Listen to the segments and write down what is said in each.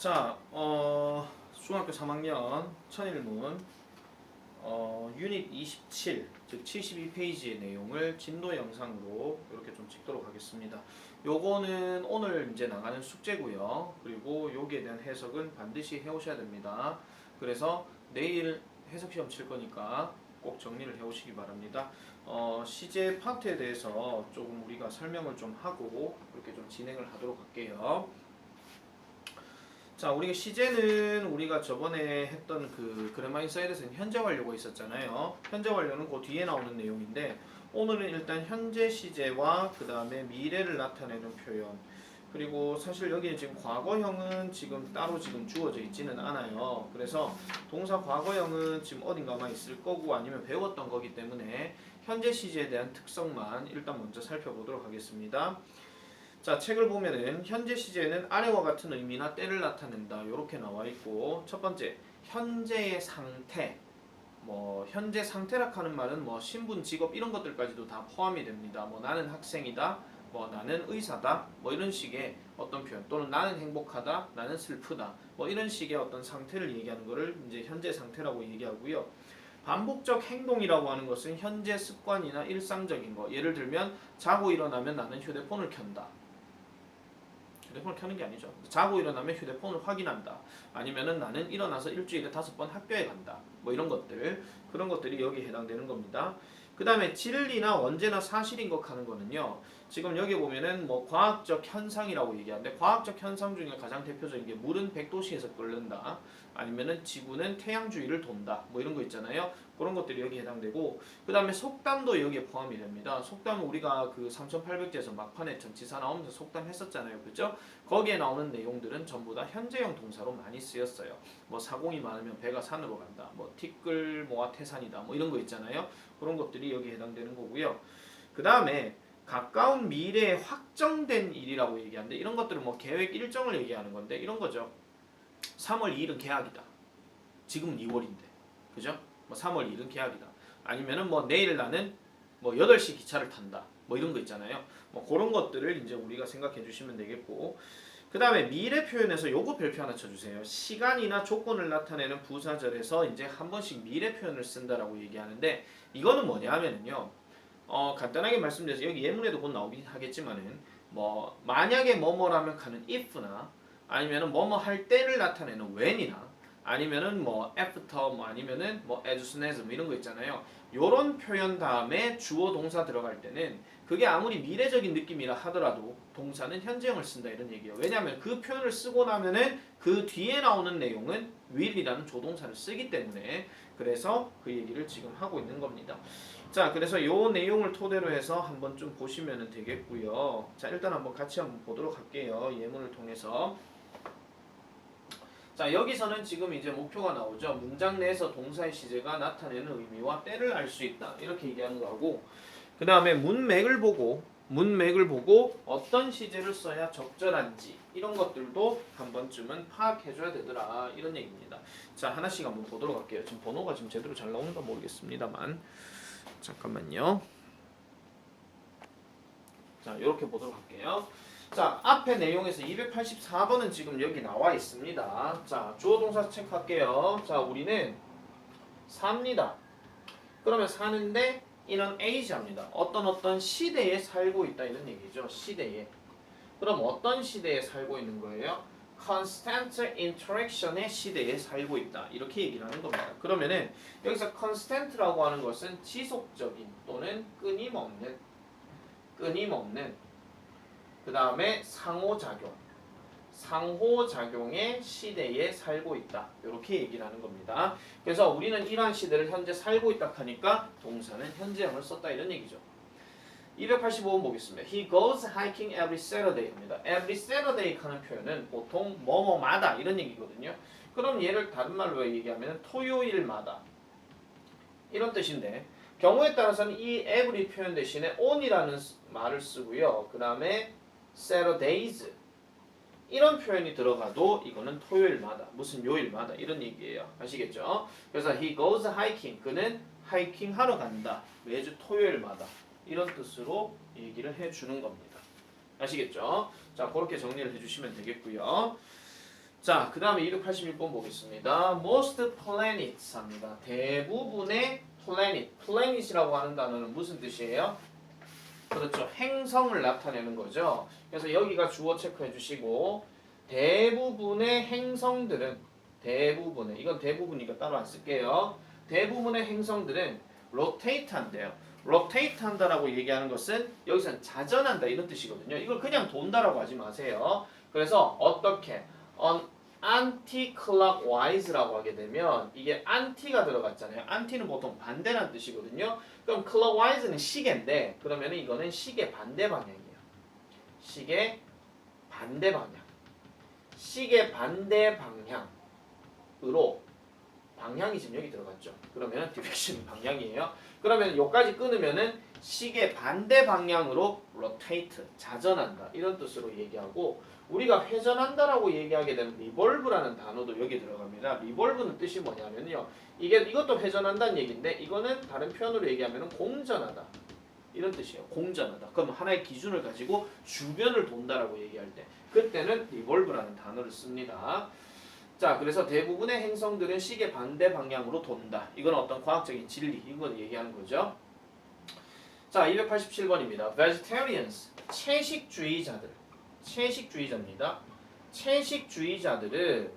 자, 중학교 3학년 천일문 유닛 27, 즉 72페이지의 내용을 진도 영상으로 이렇게 좀 찍도록 하겠습니다. 요거는 오늘 이제 나가는 숙제고요. 그리고 여기에 대한 해석은 반드시 해오셔야 됩니다. 그래서 내일 해석 시험 칠 거니까 꼭 정리를 해오시기 바랍니다. 시제 파트에 대해서 조금 우리가 설명을 좀 하고 이렇게 좀 진행을 하도록 할게요. 자, 우리가 시제는 우리가 저번에 했던 그 그래머 인사이드에서는 현재 완료가 있었잖아요. 현재 완료는 그 뒤에 나오는 내용인데 오늘은 일단 현재 시제와 그 다음에 미래를 나타내는 표현, 그리고 사실 여기에 지금 과거형은 지금 따로 지금 주어져 있지는 않아요. 그래서 동사 과거형은 지금 어딘가만 있을 거고 아니면 배웠던 거기 때문에 현재 시제에 대한 특성만 일단 먼저 살펴보도록 하겠습니다. 자, 책을 보면은 현재 시제는 아래와 같은 의미나 때를 나타낸다 이렇게 나와 있고, 첫 번째 현재의 상태, 현재 상태라 하는 말은 신분, 직업 이런 것들까지도 다 포함이 됩니다. 나는 학생이다, 나는 의사다, 이런 식의 어떤 표현, 또는 나는 행복하다, 나는 슬프다, 이런 식의 어떤 상태를 얘기하는 거를 이제 현재 상태라고 얘기하고요. 반복적 행동이라고 하는 것은 현재 습관이나 일상적인 거, 예를 들면 자고 일어나면 나는 휴대폰을 켠다. 휴대폰을 켜는 게 아니죠. 자고 일어나면 휴대폰을 확인한다. 아니면은 나는 일어나서 일주일에 5번 학교에 간다. 이런 것들, 그런 것들이 여기에 해당되는 겁니다. 그 다음에 진리나 원죄나 사실인 것 하는 거는요. 지금 여기 보면은 과학적 현상이라고 얘기하는데, 과학적 현상 중에 가장 대표적인 게 물은 100도씨에서 끓는다. 아니면은 지구는 태양 주위를 돈다. 이런 거 있잖아요. 그런 것들이 여기 해당되고, 그 다음에 속담도 여기에 포함이 됩니다. 속담은 우리가 그 3800제에서 막판에 전치사 나오면서 속담 했었잖아요. 그죠? 거기에 나오는 내용들은 전부 다 현재형 동사로 많이 쓰였어요. 사공이 많으면 배가 산으로 간다. 티끌 모아 태산이다. 이런 거 있잖아요. 그런 것들이 여기에 해당되는 거고요. 그 다음에 가까운 미래에 확정된 일이라고 얘기하는데, 이런 것들은 계획 일정을 얘기하는 건데 이런 거죠. 3월 2일은 개학이다. 지금은 2월인데. 그죠? 3월 2일은 개학이다. 아니면은 내일 나는 8시 기차를 탄다. 이런 거 있잖아요. 그런 것들을 이제 우리가 생각해 주시면 되겠고, 그 다음에 미래 표현에서 요거 별표 하나 쳐주세요. 시간이나 조건을 나타내는 부사절에서 이제 한 번씩 미래 표현을 쓴다라고 얘기하는데, 이거는 뭐냐 하면은요, 간단하게 말씀드려서 여기 예문에도 곧 나오긴 하겠지만은, 만약에 뭐뭐라면 가는 if나, 아니면은 뭐뭐 할 때를 나타내는 when이나, 아니면은 after, 아니면은 as soon as 이런 거 있잖아요. 요런 표현 다음에 주어 동사 들어갈 때는 그게 아무리 미래적인 느낌이라 하더라도 동사는 현재형을 쓴다 이런 얘기예요. 왜냐하면 그 표현을 쓰고 나면은 그 뒤에 나오는 내용은 will이라는 조동사를 쓰기 때문에, 그래서 그 얘기를 지금 하고 있는 겁니다. 자, 그래서 요 내용을 토대로 해서 한번 좀 보시면 되겠고요. 자, 일단 한번 같이 한번 보도록 할게요. 예문을 통해서. 자, 여기서는 지금 이제 목표가 나오죠. 문장 내에서 동사의 시제가 나타내는 의미와 때를 알 수 있다. 이렇게 얘기하는 거고, 그 다음에 문맥을 보고 어떤 시제를 써야 적절한지 이런 것들도 한 번쯤은 파악해줘야 되더라. 이런 얘기입니다. 자, 하나씩 한번 보도록 할게요. 지금 번호가 지금 제대로 잘 나오는가 모르겠습니다만. 잠깐만요. 자, 이렇게 보도록 할게요. 자, 앞에 내용에서 284번은 지금 여기 나와 있습니다. 자, 주어 동사 체크할게요. 자, 우리는 삽니다. 그러면 사는데 이는 age합니다. 어떤 시대에 살고 있다 이런 얘기죠. 시대에. 그럼 어떤 시대에 살고 있는 거예요? constant interaction의 시대에 살고 있다. 이렇게 얘기를 하는 겁니다. 그러면은 여기서 constant라고 하는 것은 지속적인 또는 끊임없는 그 다음에 상호작용의 시대에 살고 있다. 이렇게 얘기를 하는 겁니다. 그래서 우리는 이러한 시대를 현재 살고 있다 하니까 동사는 현재형을 썼다 이런 얘기죠. 285번 보겠습니다. He goes hiking every Saturday 입니다. Every Saturday 하는 표현은 보통 뭐뭐마다 이런 얘기거든요. 그럼 얘를 다른 말로 얘기하면 토요일마다 이런 뜻인데, 경우에 따라서는 이 every 표현 대신에 on이라는 말을 쓰고요. 그 다음에 Saturdays 이런 표현이 들어가도 이거는 토요일마다, 무슨 요일마다 이런 얘기예요. 아시겠죠? 그래서 he goes hiking, 그는 하이킹 하러 간다. 매주 토요일마다 이런 뜻으로 얘기를 해주는 겁니다. 아시겠죠? 자, 그렇게 정리를 해주시면 되겠고요. 자, 그 다음에 286번 보겠습니다. Most planets 합니다. 대부분의 planet이라고 하는 단어는 무슨 뜻이에요? 그렇죠. 행성을 나타내는 거죠. 그래서 여기가 주어 체크해 주시고 대부분의 행성들은 이건 대부분이니까 따로 안 쓸게요. 대부분의 행성들은 rotate 한대요. rotate 한다라고 얘기하는 것은 여기서는 자전한다 이런 뜻이거든요. 이걸 그냥 돈다라고 하지 마세요. 그래서 어떻게 anti-clockwise라고 하게 되면 이게 anti가 들어갔잖아요. anti는 보통 반대라는 뜻이거든요. 그럼 clockwise는 시계인데 그러면 이거는 시계 반대 방향이에요. 시계 반대 방향. 시계 반대 방향으로 방향이 지금 여기 들어갔죠. 그러면 디렉션이 방향이에요. 그러면 여기까지 끊으면은 시계 반대 방향으로 rotate, 자전한다 이런 뜻으로 얘기하고 우리가 회전한다라고 얘기하게 되면 revolve라는 단어도 여기 들어갑니다. revolve는 뜻이 뭐냐면요. 이것도 회전한다는 얘기인데 이거는 다른 표현으로 얘기하면 공전하다. 이런 뜻이에요. 공전하다. 그럼 하나의 기준을 가지고 주변을 돈다라고 얘기할 때 그때는 revolve라는 단어를 씁니다. 자, 그래서 대부분의 행성들은 시계 반대 방향으로 돈다. 이건 어떤 과학적인 진리, 이걸 얘기하는 거죠. 자, 287번입니다. Vegetarians, 채식주의자입니다. 채식주의자들은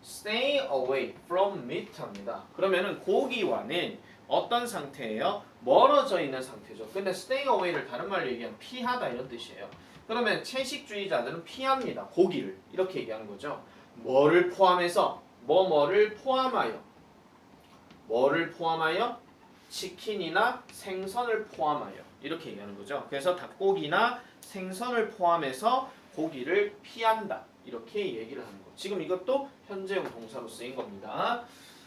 stay away from meat입니다. 그러면은 고기와는 어떤 상태예요? 멀어져 있는 상태죠. 근데 stay away를 다른 말로 얘기하면 피하다 이런 뜻이에요. 그러면 채식주의자들은 피합니다. 고기를 이렇게 얘기하는 거죠. 뭐를 포함해서? 뭐를 포함하여? 치킨이나 생선을 포함하여 이렇게 얘기하는 거죠. 그래서 닭고기나 생선을 포함해서 고기를 피한다. 이렇게 얘기를 하는 거. 지금 이것도 현재형 동사로 쓰인 겁니다.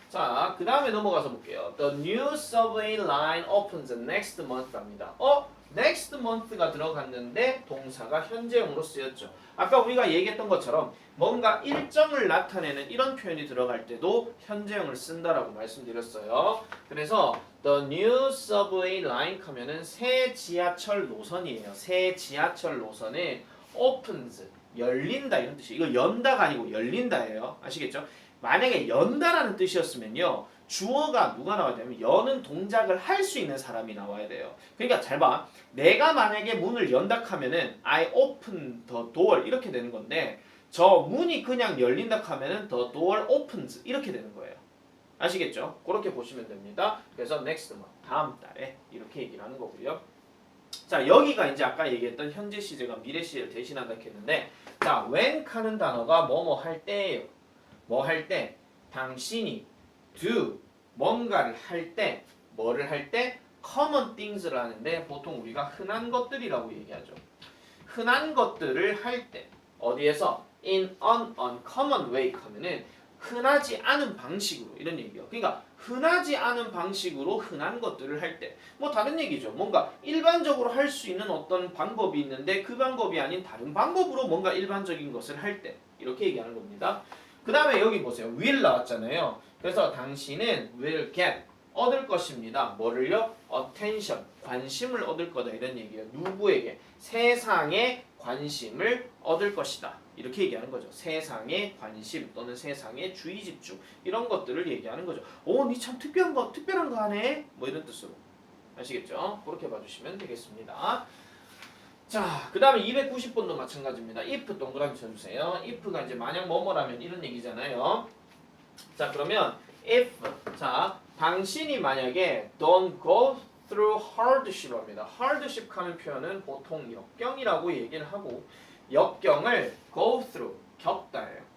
자, 그 다음에 넘어가서 볼게요. The new subway line opens next month 합니다. next month가 들어갔는데 동사가 현재형으로 쓰였죠. 아까 우리가 얘기했던 것처럼 뭔가 일정을 나타내는 이런 표현이 들어갈 때도 현재형을 쓴다라고 말씀드렸어요. 그래서 the new subway line 하면은 새 지하철 노선이에요. 새 지하철 노선에 opens 열린다 이런 뜻이에요. 이거 연다가 아니고 열린다예요. 아시겠죠? 만약에 연다라는 뜻이었으면요. 주어가 누가 나와야 되면 여는 동작을 할 수 있는 사람이 나와야 돼요. 그러니까 잘 봐. 내가 만약에 문을 연다 하면은 I open the door 이렇게 되는 건데 저 문이 그냥 열린다 하면은 the door opens 이렇게 되는 거예요. 아시겠죠? 그렇게 보시면 됩니다. 그래서 next month 다음 달에 이렇게 얘기를 하는 거고요. 자, 여기가 이제 아까 얘기했던 현재 시제가 미래 시제를 대신한다 했는데 자, when 하는 단어가 뭐뭐 할 때예요. 뭐 할 때? 당신이 do 뭔가를 할 때, 뭐를 할 때? common things를 하는데 보통 우리가 흔한 것들이라고 얘기하죠. 흔한 것들을 할 때 어디에서? in an uncommon way 하면은 흔하지 않은 방식으로 이런 얘기예요. 그러니까 흔하지 않은 방식으로 흔한 것들을 할 때 뭐 다른 얘기죠. 뭔가 일반적으로 할 수 있는 어떤 방법이 있는데 그 방법이 아닌 다른 방법으로 뭔가 일반적인 것을 할 때 이렇게 얘기하는 겁니다. 그 다음에 여기 보세요. will 나왔잖아요. 그래서 당신은 will get 얻을 것입니다. 뭐를요? attention 관심을 얻을 거다 이런 얘기예요. 누구에게? 세상에 관심을 얻을 것이다. 이렇게 얘기하는 거죠. 세상의 관심 또는 세상의 주의 집중 이런 것들을 얘기하는 거죠. 니 참 특별한 거 하네. 뭐 이런 뜻으로 아시겠죠? 그렇게 봐주시면 되겠습니다. 자, 그 다음에 290번도 마찬가지입니다. if 동그라미 쳐주세요. if가 이제 만약 뭐뭐라면 이런 얘기잖아요. 자, 그러면 if 자 당신이 만약에 don't go through hardship 합니다. hardship 하는 표현은 보통 역경이라고 얘기를 하고 역경을 go through 겪다예요.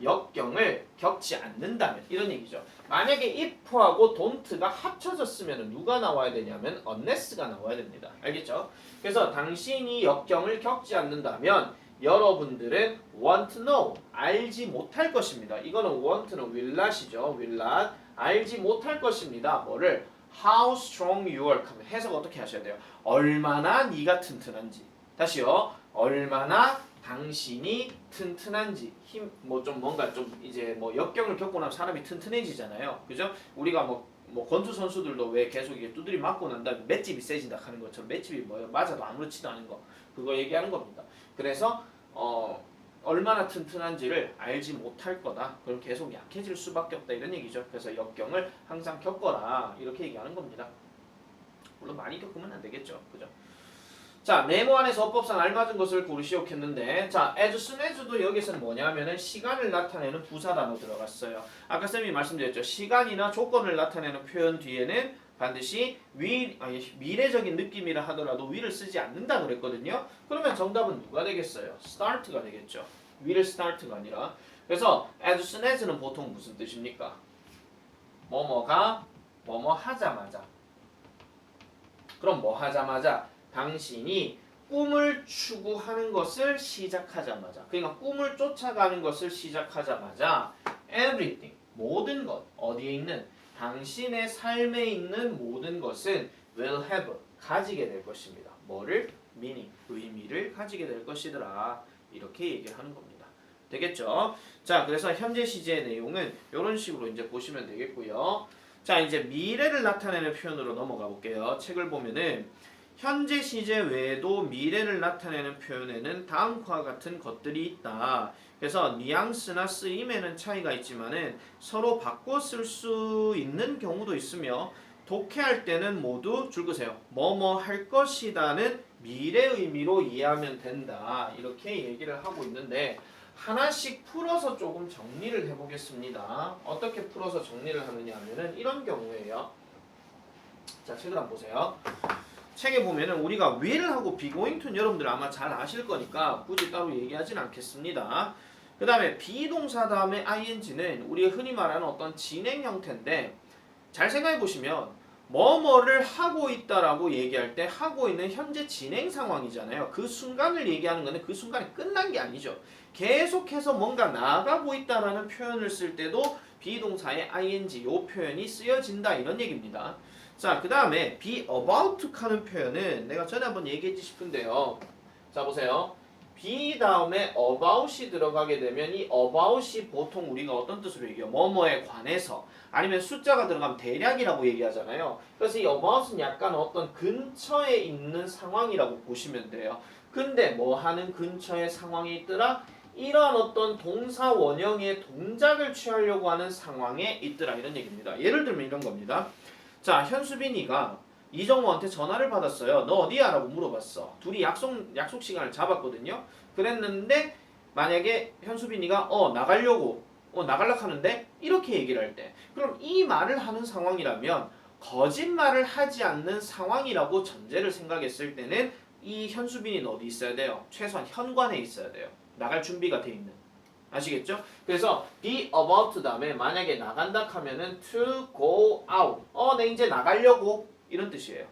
역경을 겪지 않는다면 이런 얘기죠. 만약에 if하고 don't가 합쳐졌으면 누가 나와야 되냐면 unless가 나와야 됩니다. 알겠죠? 그래서 당신이 역경을 겪지 않는다면 여러분들은 want to know 알지 못할 것입니다. 이거는 want는 will not이죠. will not 알지 못할 것입니다. 뭐를 how strong you are 하면 해석 어떻게 하셔야 돼요? 얼마나 네가 튼튼한지. 다시요. 얼마나 당신이 튼튼한지 힘 뭐 좀 뭔가 좀 이제 뭐 역경을 겪고 나면 사람이 튼튼해지잖아요. 그죠? 우리가 뭐 권투 선수들도 왜 계속 이게 두드리 맞고 난 다음에 맷집이 세진다 하는 것처럼 맷집이 뭐예요? 맞아도 아무렇지도 않은 거 그거 얘기하는 겁니다. 그래서 얼마나 튼튼한지를 알지 못할 거다. 그럼 계속 약해질 수밖에 없다 이런 얘기죠. 그래서 역경을 항상 겪어라 이렇게 얘기하는 겁니다. 물론 많이 겪으면 안 되겠죠. 그죠? 자, 네모 안에서 어법상 알맞은 것을 고르시오 했는데 자, as soon as도 여기서는 뭐냐면은 시간을 나타내는 부사 단어 들어갔어요. 아까 쌤이 말씀드렸죠. 시간이나 조건을 나타내는 표현 뒤에는 반드시 미래적인 느낌이라 하더라도 will을 쓰지 않는다 그랬거든요. 그러면 정답은 누가 되겠어요? start가 되겠죠. will start가 아니라. 그래서 as soon as는 보통 무슨 뜻입니까? 뭐뭐가 뭐뭐 하자마자. 그럼 뭐 하자마자? 당신이 꿈을 추구하는 것을 시작하자마자, 그러니까 꿈을 쫓아가는 것을 시작하자마자 everything, 모든 것, 어디에 있는? 당신의 삶에 있는 모든 것은 will have, 가지게 될 것입니다. 뭐를? meaning, 의미를 가지게 될 것이더라. 이렇게 얘기를 하는 겁니다. 되겠죠? 자, 그래서 현재 시제의 내용은 이런 식으로 이제 보시면 되겠고요. 자, 이제 미래를 나타내는 표현으로 넘어가 볼게요. 책을 보면은 현재 시제 외에도 미래를 나타내는 표현에는 다음과 같은 것들이 있다. 그래서 뉘앙스나 쓰임에는 차이가 있지만은 서로 바꿔 쓸 수 있는 경우도 있으며 독해할 때는 모두 줄거세요. 뭐뭐 할 것이다는 미래 의미로 이해하면 된다. 이렇게 얘기를 하고 있는데 하나씩 풀어서 조금 정리를 해보겠습니다. 어떻게 풀어서 정리를 하느냐 하면은 이런 경우에요. 자, 책을 한번 보세요. 책에 보면은 우리가 will하고 be going to 여러분들 아마 잘 아실 거니까 굳이 따로 얘기하진 않겠습니다. 그 다음에 비동사 다음에 ing는 우리가 흔히 말하는 어떤 진행 형태인데 잘 생각해 보시면 뭐뭐를 하고 있다라고 얘기할 때 하고 있는 현재 진행 상황이잖아요. 그 순간을 얘기하는 건데 그 순간이 끝난 게 아니죠. 계속해서 뭔가 나아가고 있다라는 표현을 쓸 때도 비동사의 ing 요 표현이 쓰여진다 이런 얘기입니다. 자, 그 다음에 be about to 하는 표현은 내가 전에 한번 얘기했지 싶은데요. 자, 보세요. be 다음에 about이 들어가게 되면 이 about이 보통 우리가 어떤 뜻으로 얘기해요? 뭐뭐에 관해서 아니면 숫자가 들어가면 대략이라고 얘기하잖아요. 그래서 이 about은 약간 어떤 근처에 있는 상황이라고 보시면 돼요. 근데 뭐 하는 근처에 상황이 있더라? 이런 어떤 동사 원형의 동작을 취하려고 하는 상황에 있더라 이런 얘기입니다. 예를 들면 이런 겁니다. 자, 현수빈이가 이정우한테 전화를 받았어요. 너 어디야? 라고 물어봤어. 둘이 약속 시간을 잡았거든요. 그랬는데 만약에 현수빈이가 나가려고 하는데 이렇게 얘기를 할 때 그럼 이 말을 하는 상황이라면 거짓말을 하지 않는 상황이라고 전제를 생각했을 때는 이 현수빈이는 어디 있어야 돼요? 최소한 현관에 있어야 돼요. 나갈 준비가 돼 있는. 아시겠죠? 그래서 be about 다음에 만약에 나간다 하면은 to go out. 내 이제 나가려고 이런 뜻이에요.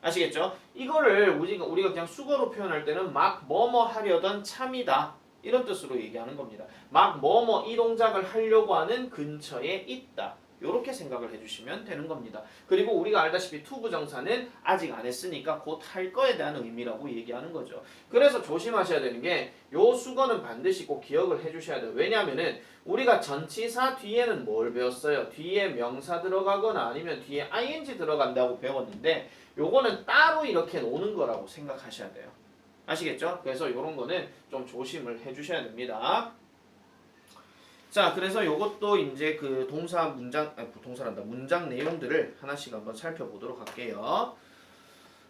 아시겠죠? 이거를 우리가 그냥 수거로 표현할 때는 막 뭐뭐 하려던 참이다. 이런 뜻으로 얘기하는 겁니다. 막 뭐뭐 이 동작을 하려고 하는 근처에 있다. 이렇게 생각을 해주시면 되는 겁니다. 그리고 우리가 알다시피 to 부정사는 아직 안 했으니까 곧 할 거에 대한 의미라고 얘기하는 거죠. 그래서 조심하셔야 되는 게 요 수거는 반드시 꼭 기억을 해주셔야 돼요. 왜냐하면은 우리가 전치사 뒤에는 뭘 배웠어요? 뒤에 명사 들어가거나 아니면 뒤에 ing 들어간다고 배웠는데 요거는 따로 이렇게 노는 거라고 생각하셔야 돼요. 아시겠죠? 그래서 이런 거는 좀 조심을 해주셔야 됩니다. 자, 그래서 요것도 이제 그 문장 내용들을 하나씩 한번 살펴보도록 할게요.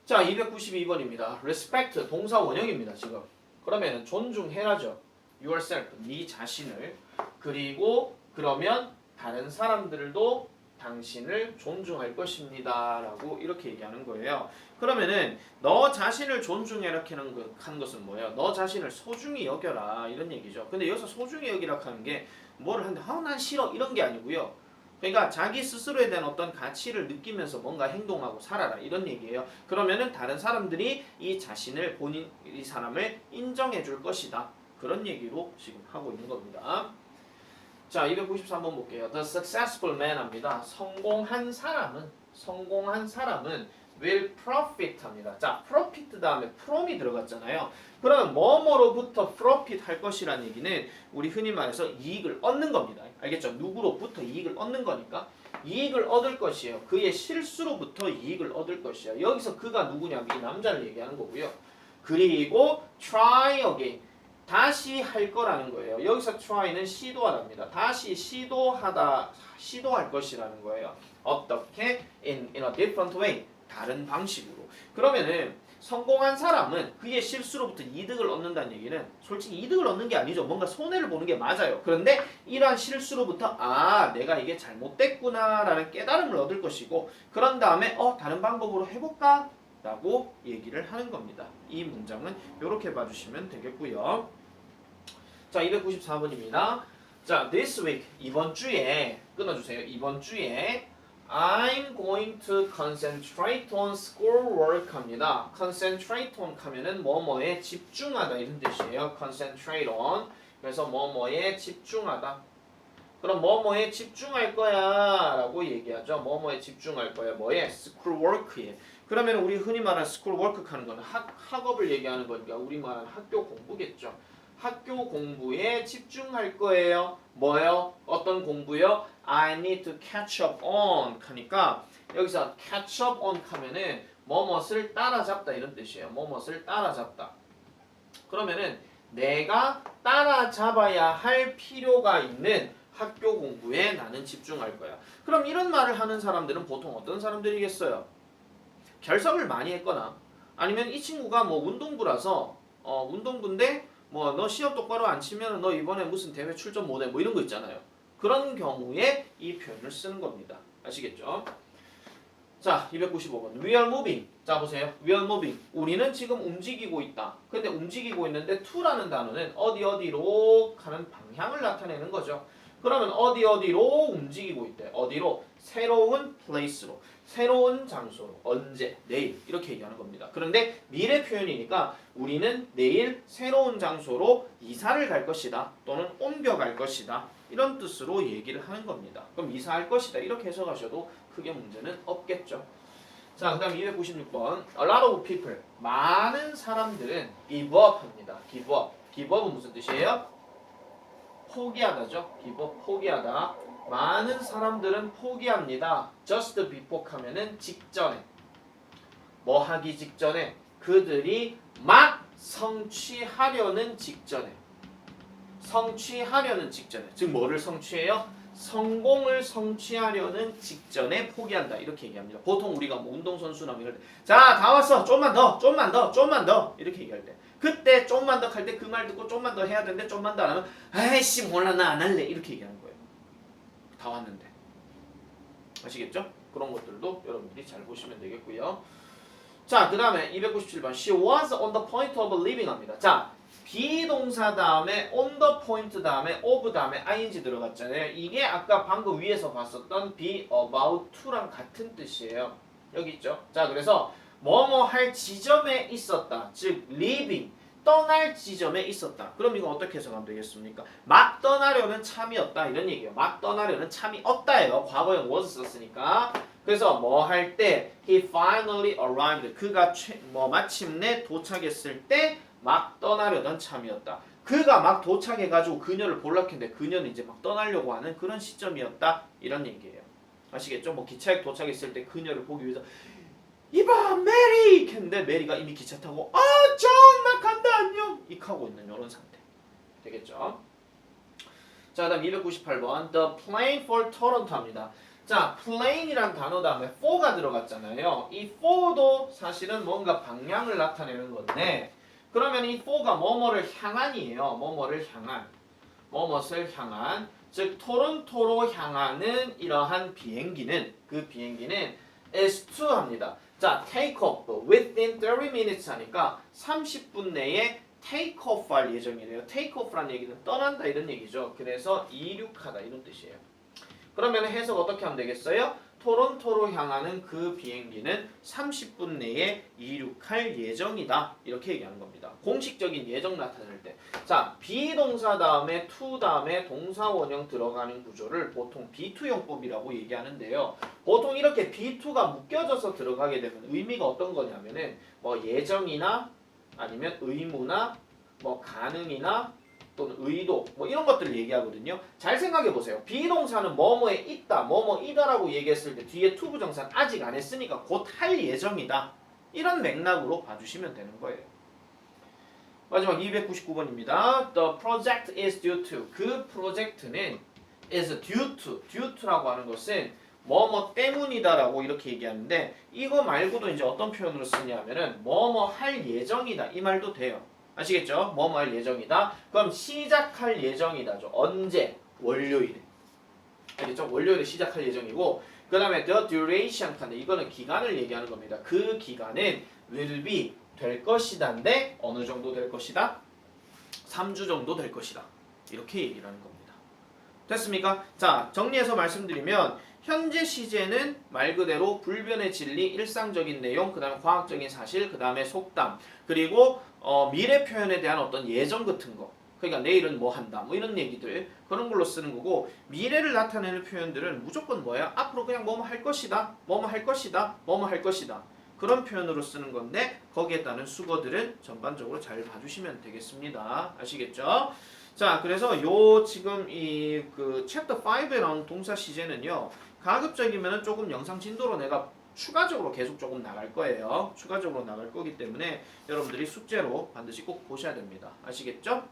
자, 292번입니다. respect 동사 원형입니다, 지금. 그러면 존중해라죠. yourself, 네 자신을. 그리고 그러면 다른 사람들도 당신을 존중할 것입니다. 라고 이렇게 얘기하는 거예요. 그러면은 너 자신을 존중해라 하는 것은 뭐예요? 너 자신을 소중히 여겨라 이런 얘기죠. 근데 여기서 소중히 여기라 하는 게 뭐를 하는데 난 싫어 이런 게 아니고요. 그러니까 자기 스스로에 대한 어떤 가치를 느끼면서 뭔가 행동하고 살아라 이런 얘기예요. 그러면은 다른 사람들이 이 자신을 이 사람을 인정해 줄 것이다. 그런 얘기로 지금 하고 있는 겁니다. 자, 293번 볼게요. The successful man 합니다. 성공한 사람은 will profit 합니다. 자, profit 다음에 from이 들어갔잖아요. 그러면 뭐뭐로부터 profit 할 것이라는 얘기는 우리 흔히 말해서 이익을 얻는 겁니다. 알겠죠? 누구로부터 이익을 얻는 거니까 이익을 얻을 것이에요. 그의 실수로부터 이익을 얻을 것이에요. 여기서 그가 누구냐면 이 남자를 얘기하는 거고요. 그리고 try again. 다시 할 거라는 거예요. 여기서 try는 시도하답니다. 다시 시도할 것이라는 거예요. 어떻게? in a different way. 다른 방식으로. 그러면은 성공한 사람은 그의 실수로부터 이득을 얻는다는 얘기는 솔직히 이득을 얻는 게 아니죠. 뭔가 손해를 보는 게 맞아요. 그런데 이러한 실수로부터 내가 이게 잘못됐구나 라는 깨달음을 얻을 것이고 그런 다음에 다른 방법으로 해볼까? 라고 얘기를 하는 겁니다. 이 문장은 이렇게 봐주시면 되겠고요. 자, 294번입니다. 자, this week 이번 주에 끊어주세요. 이번 주에 I'm going to concentrate on schoolwork 합니다. concentrate on 하면은 뭐뭐에 집중하다 이런 뜻이에요. concentrate on. 그래서 뭐뭐에 집중하다. 그럼 뭐뭐에 집중할 거야 라고 얘기하죠. 뭐뭐에 집중할 거야. 뭐에? schoolwork에. 그러면 우리 흔히 말하는 schoolwork 하는 거는 학업을 얘기하는 거니까 우리 말하는 학교 공부겠죠. 학교 공부에 집중할 거예요. 뭐요? 어떤 공부요? I need to catch up on 하니까 여기서 catch up on 하면은 뭐뭇을 따라잡다 이런 뜻이에요. 뭐뭇을 따라잡다. 그러면은 내가 따라잡아야 할 필요가 있는 학교 공부에 나는 집중할 거야. 그럼 이런 말을 하는 사람들은 보통 어떤 사람들이겠어요? 결석을 많이 했거나 아니면 이 친구가 뭐 운동부라서 운동부인데 뭐 너 시험 똑바로 안 치면 너 이번에 무슨 대회 출전 못해 뭐 이런 거 있잖아요. 그런 경우에 이 표현을 쓰는 겁니다. 아시겠죠? 자, 295번. We are moving. 자, 보세요. We are moving. 우리는 지금 움직이고 있다. 근데 움직이고 있는데 to라는 단어는 어디로 가는 방향을 나타내는 거죠. 그러면 어디로 움직이고 있대. 어디로? 새로운 place로. 새로운 장소로. 언제? 내일. 이렇게 얘기하는 겁니다. 그런데 미래 표현이니까 우리는 내일 새로운 장소로 이사를 갈 것이다. 또는 옮겨갈 것이다. 이런 뜻으로 얘기를 하는 겁니다. 그럼 이사할 것이다. 이렇게 해석하셔도 크게 문제는 없겠죠. 자, 그 다음 296번. A lot of people. 많은 사람들은 give up 합니다. give up. give up은 무슨 뜻이에요? 포기하다죠. give up, 포기하다. 많은 사람들은 포기합니다. just before 하면은 직전에. 뭐 하기 직전에. 그들이 막 성취하려는 직전에. 성취하려는 직전에. 즉 뭐를 성취해요? 성공을 성취하려는 직전에 포기한다. 이렇게 얘기합니다. 보통 우리가 뭐 운동선수나 이럴 때 자, 다 왔어. 좀만 더. 이렇게 얘기할 때. 그때 좀만 더 할 때 그 말 듣고 좀만 더 해야 되는데 좀만 더 안 하면 아이씨 몰라 나 안 할래. 이렇게 얘기하는 거예요. 다 왔는데. 아시겠죠? 그런 것들도 여러분들이 잘 보시면 되겠고요. 자, 그 다음에 297번. She was on the point of leaving 합니다. 자, 비동사 다음에 on the point 다음에 of 다음에 ing 들어갔잖아요. 이게 아까 방금 위에서 봤었던 be about to랑 같은 뜻이에요. 여기 있죠. 자, 그래서 뭐뭐 할 지점에 있었다. 즉 leaving, 떠날 지점에 있었다. 그럼 이거 어떻게 해석하면 되겠습니까? 막 떠나려는 참이 없다 이런 얘기예요. 막 떠나려는 참이 없다예요. 과거형 was 썼으니까. 그래서 뭐 할 때 he finally arrived. 그가 마침내 도착했을 때 막 떠나려던 참이었다. 그가 막 도착해가지고 그녀를 볼락했는데 그녀는 이제 막 떠나려고 하는 그런 시점이었다. 이런 얘기예요. 아시겠죠? 뭐 기차에 도착했을 때 그녀를 보기 위해서 이봐 메리! 했는데 메리가 이미 기차 타고 존! 나 간다 안녕! 익하고 있는 이런 상태. 되겠죠? 자, 다음 298번 The plane for Toronto 합니다. 자, plane이란 단어 다음에 for가 들어갔잖아요. 이 for도 사실은 뭔가 방향을 나타내는 건데 그러면 이 for가 뭐뭐를 향한이에요. 뭐뭐를 향한. 뭐뭇을 향한. 즉 토론토로 향하는 이러한 비행기는 그 비행기는 is to 합니다. 자, take off within 30 minutes 하니까 30분 내에 take off 할 예정이래요. take off라는 얘기는 떠난다 이런 얘기죠. 그래서 이륙하다 이런 뜻이에요. 그러면 해석 어떻게 하면 되겠어요? 토론토로 향하는 그 비행기는 30분 내에 이륙할 예정이다. 이렇게 얘기하는 겁니다. 공식적인 예정 나타낼 때. 자, 비동사 다음에 to 다음에 동사 원형 들어가는 구조를 보통 B2용법이라고 얘기하는데요. 보통 이렇게 B2가 묶여져서 들어가게 되면 의미가 어떤 거냐면은 뭐 예정이나 아니면 의무나 뭐 가능이나 또는 의도 뭐 이런 것들을 얘기하거든요. 잘 생각해 보세요. 비동사는 뭐뭐에 있다, 뭐뭐이다라고 얘기했을 때 뒤에 to 부정사는 아직 안 했으니까 곧 할 예정이다. 이런 맥락으로 봐주시면 되는 거예요. 마지막 299번입니다. The project is due to. 그 프로젝트는 is due라고 하는 것은 뭐뭐 때문이다라고 이렇게 얘기하는데 이거 말고도 이제 어떤 표현으로 쓰냐면은 뭐뭐 할 예정이다 이 말도 돼요. 아시겠죠? 뭐뭐 할 예정이다. 그럼 시작할 예정이다죠. 언제? 월요일에. 알겠죠? 월요일에 시작할 예정이고 그 다음에 the duration 탄데 이거는 기간을 얘기하는 겁니다. 그 기간은 will be 될 것이다인데 어느 정도 될 것이다? 3주 정도 될 것이다. 이렇게 얘기를 하는 겁니다. 됐습니까? 자, 정리해서 말씀드리면 현재 시제는 말 그대로 불변의 진리, 일상적인 내용, 그 다음에 과학적인 사실, 그 다음에 속담, 그리고 미래 표현에 대한 어떤 예정 같은 거. 그러니까 내일은 뭐 한다, 뭐 이런 얘기들 그런 걸로 쓰는 거고 미래를 나타내는 표현들은 무조건 뭐야? 앞으로 그냥 뭐뭐 할 것이다, 뭐뭐 할 것이다, 뭐뭐 할 것이다. 그런 표현으로 쓰는 건데 거기에 따른 수거들은 전반적으로 잘 봐주시면 되겠습니다. 아시겠죠? 자, 그래서 요 지금 이 그 챕터 5에 나온 동사 시제는요. 가급적이면은 조금 영상 진도로 내가 추가적으로 계속 조금 나갈 거예요. 추가적으로 나갈 거기 때문에 여러분들이 숙제로 반드시 꼭 보셔야 됩니다. 아시겠죠?